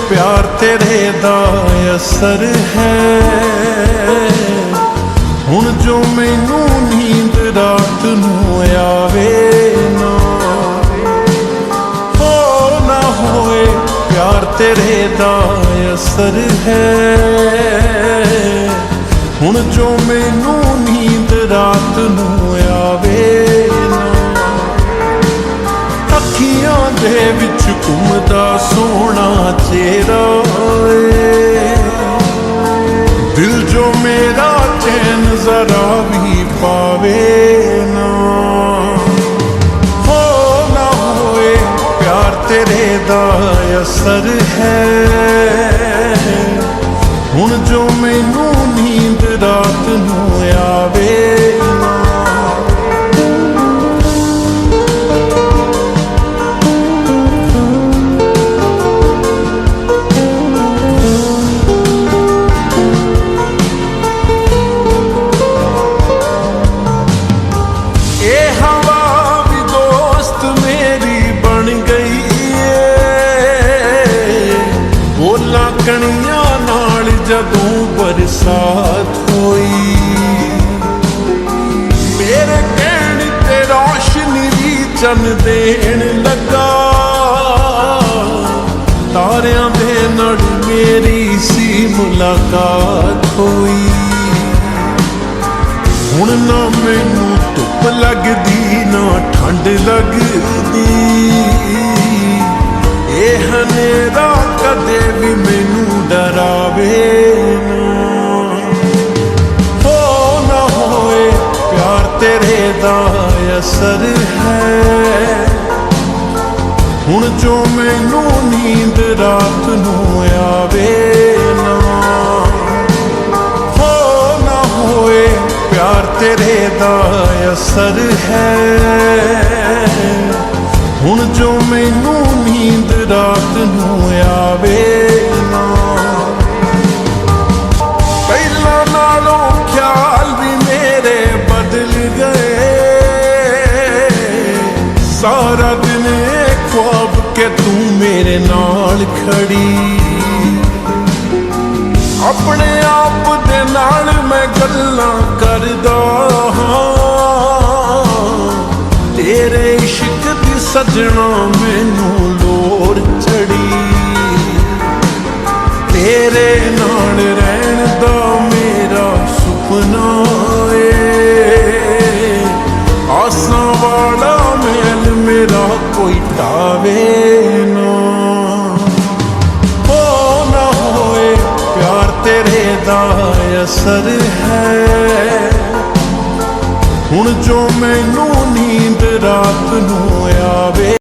प्यार तेरे दा असर है हुण जो मैनू नींद रात नूं आवे ना हो ना होए प्यार तेरे दा असर है हुण जो मैनू नींद रात नूं आवे ना अखियां दे विच घुमदा सोहना चेहरा दिल जो मेरा चैन जरा भी पावे ना हो ना होए प्यार तेरे दा असर है हुण जो मैनू नींद रात नूं आवे ना कणियां नाल जदों बरसात होई मेरे कहने ते रोशनी भी चन देण लगा तारियां दे नाल मेरी सी मुलाकात होई हुण ना मैनू धुप लगदी ना ठंड लगदी ये हनेरा कदे भी मैनू डरावे ना होए प्यार तेरे दा असर है हुण जो मैनू नींद रात नूं आवे ना हो ना होए प्यार तेरे दा असर है हुण जो मैनू नींद रात नूं आवे ना पहला नालों ख्याल भी मेरे बदल गए सारा दिन ख्वाब के तू मेरे नाल खड़ी अपने आप दे नाल मैं गल्लां करदा हां तेरे इश्क दी सजना मैनू लोड़ चढ़ी तेरे नाल रहन दा मेरा सुपना आसां वाला महल मेरा कोई टावे ना हो ना होए प्यार तेरे दा असर है हुण जो मैनू नींद रात नूं आवे।